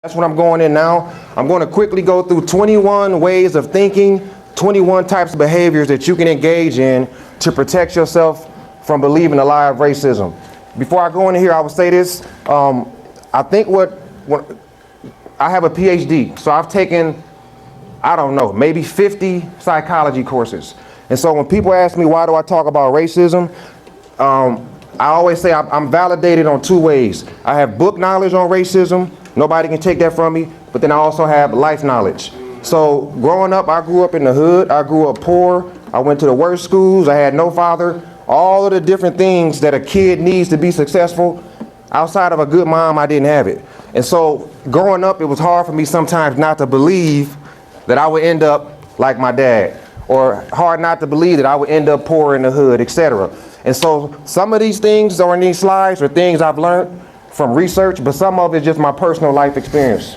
That's what I'm going in now. I'm going to quickly go through 21 ways of thinking, 21 types of behaviors that you can engage in to protect yourself from believing the lie of racism. Before I go into here, I would say this. I think I have a Ph.D., so I've taken, I don't know, maybe 50 psychology courses. And so when people ask me why do I talk about racism, I always say I'm validated on two ways. I have book knowledge on racism. Nobody can take that from me. But then I also have life knowledge. So growing up, I grew up in the hood. I grew up poor. I went to the worst schools. I had no father. All of the different things that a kid needs to be successful. Outside of a good mom, I didn't have it. And so growing up, it was hard for me sometimes not to believe that I would end up like my dad, or hard not to believe that I would end up poor in the hood, etc. And so some of these things on these slides are things I've learned from research, but some of it is just my personal life experience.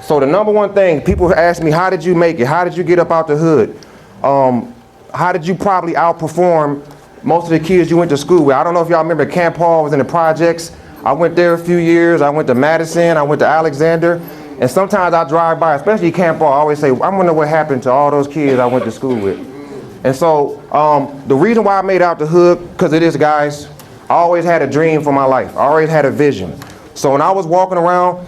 So the number one thing, people ask me, how did you make it? How did you get up out the hood? How did you probably outperform most of the kids you went to school with? I don't know if y'all remember Camp Hall was in the projects. I went there a few years. I went to Madison. I went to Alexander. And sometimes I drive by, especially Camp Hall, I always say, I wonder what happened to all those kids I went to school with. And so the reason why I made out the hood, because it is, guys, I always had a dream for my life. I always had a vision. So when I was walking around,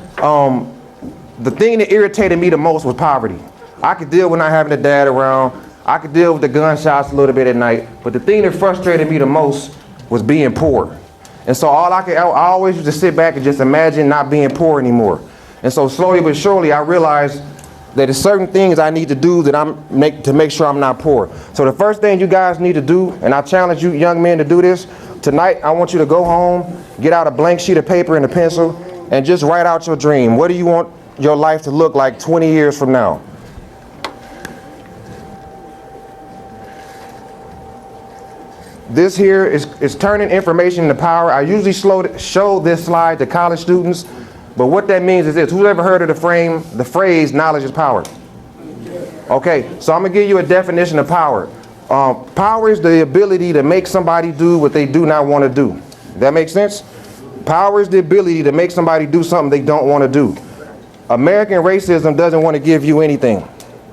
the thing that irritated me the most was poverty. I could deal with not having a dad around. I could deal with the gunshots a little bit at night. But the thing that frustrated me the most was being poor. And so I always used to sit back and just imagine not being poor anymore. And so slowly but surely, I realized that there's certain things I need to do to make sure I'm not poor. So the first thing you guys need to do, and I challenge you young men to do this, tonight I want you to go home, get out a blank sheet of paper and a pencil, and just write out your dream. What do you want your life to look like 20 years from now? This here is turning information into power. I usually show this slide to college students, but what that means is this. Who's ever heard of the phrase knowledge is power? Okay, so I'm gonna give you a definition of power. Power is the ability to make somebody do what they do not want to do. That makes sense? Power is the ability to make somebody do something they don't want to do. American racism doesn't want to give you anything.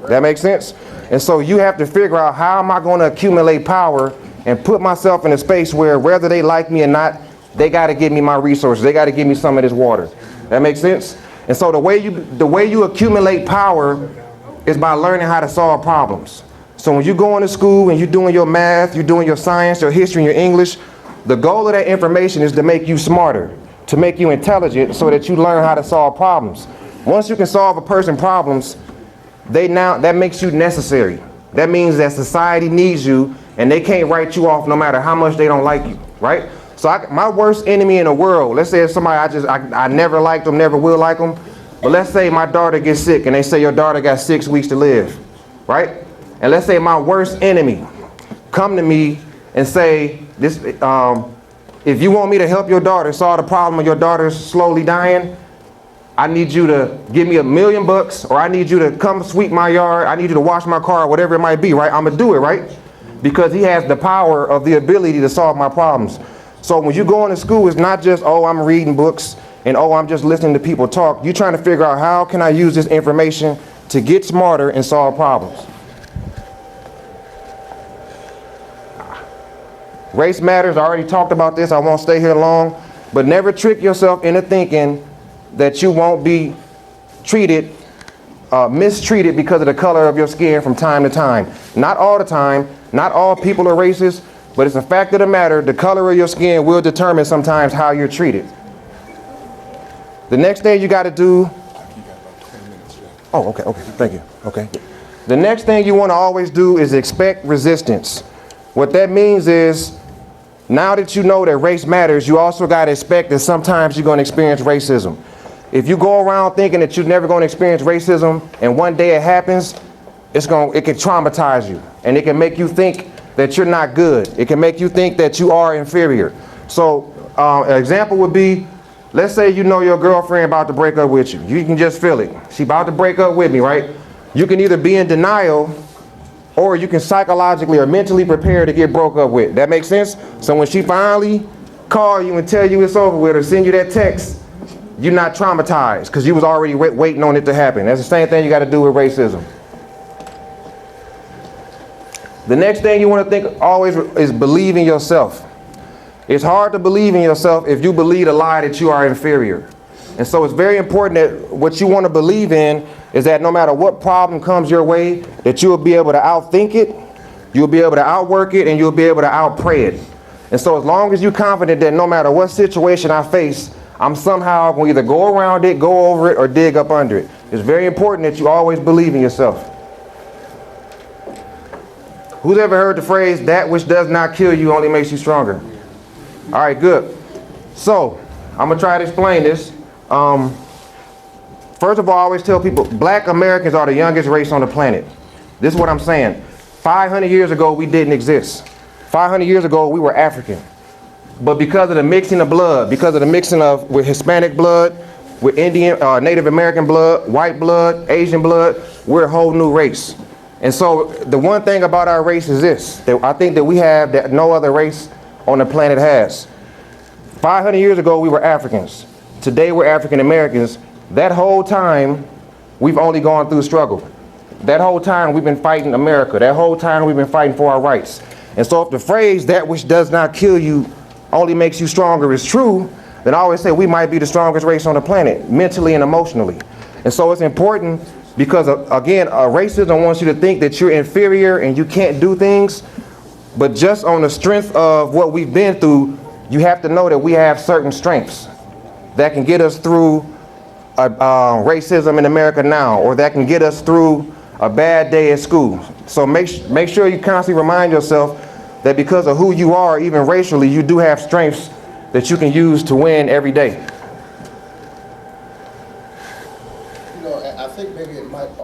That makes sense? And so you have to figure out, how am I going to accumulate power and put myself in a space where, whether they like me or not, they got to give me my resources. They got to give me some of this water. That makes sense? And so the way you accumulate power is by learning how to solve problems. So when you go into school and you're doing your math, you're doing your science, your history, and your English, the goal of that information is to make you smarter, to make you intelligent, so that you learn how to solve problems. Once you can solve a person's problems, that makes you necessary. That means that society needs you, and they can't write you off no matter how much they don't like you, right? So my worst enemy in the world, let's say it's somebody I never liked them, never will like them, but let's say my daughter gets sick and they say your daughter got 6 weeks to live, right? And let's say my worst enemy come to me and say, if you want me to help your daughter solve the problem of your daughter's slowly dying, I need you to give me $1 million, or I need you to come sweep my yard, I need you to wash my car, whatever it might be, right? I'm gonna do it, right? Because he has the power of the ability to solve my problems. So when you go into school, it's not just, oh, I'm reading books, and oh, I'm just listening to people talk. You're trying to figure out, how can I use this information to get smarter and solve problems? Race matters. I already talked about this. I won't stay here long. But never trick yourself into thinking that you won't be mistreated because of the color of your skin from time to time. Not all the time. Not all people are racist. But it's a fact of the matter. The color of your skin will determine sometimes how you're treated. The next thing you got to do. Oh, okay. Thank you. Okay. The next thing you want to always do is expect resistance. What that means is, now that you know that race matters, you also got to expect that sometimes you're going to experience racism. If you go around thinking that you're never going to experience racism, and one day it happens, it can traumatize you, and it can make you think that you're not good. It can make you think that you are inferior. So an example would be, let's say you know your girlfriend about to break up with you. You can just feel it. She about to break up with me, right? You can either be in denial, or you can psychologically or mentally prepare to get broke up with. That makes sense? So when she finally call you and tell you it's over with, or send you that text, you're not traumatized because you was already waiting on it to happen. That's the same thing you got to do with racism. The next thing you want to think always is believe in yourself. It's hard to believe in yourself if you believe the lie that you are inferior. And so it's very important that what you want to believe in is that no matter what problem comes your way, that you'll be able to outthink it, you'll be able to outwork it, and you'll be able to outpray it. And so as long as you're confident that no matter what situation I face, I'm somehow going to either go around it, go over it, or dig up under it. It's very important that you always believe in yourself. Who's ever heard the phrase, that which does not kill you only makes you stronger? All right, good. So I'm going to try to explain this. First of all, I always tell people, black Americans are the youngest race on the planet. This is what I'm saying. 500 years ago, we didn't exist. 500 years ago, we were African. But because of the mixing of blood, because of the mixing of with Hispanic blood, with Indian, Native American blood, white blood, Asian blood, we're a whole new race. And so the one thing about our race is this, that I think that we have that no other race on the planet has. 500 years ago, we were Africans. Today, we're African Americans. That whole time, we've only gone through struggle. That whole time, we've been fighting America. That whole time, we've been fighting for our rights. And so if the phrase, that which does not kill you only makes you stronger, is true, then I always say we might be the strongest race on the planet, mentally and emotionally. And so it's important because, again, racism wants you to think that you're inferior and you can't do things. But just on the strength of what we've been through, you have to know that we have certain strengths that can get us through racism in America now, or that can get us through a bad day at school. So make sure you constantly remind yourself that because of who you are, even racially, you do have strengths that you can use to win every day. You know, I think maybe it might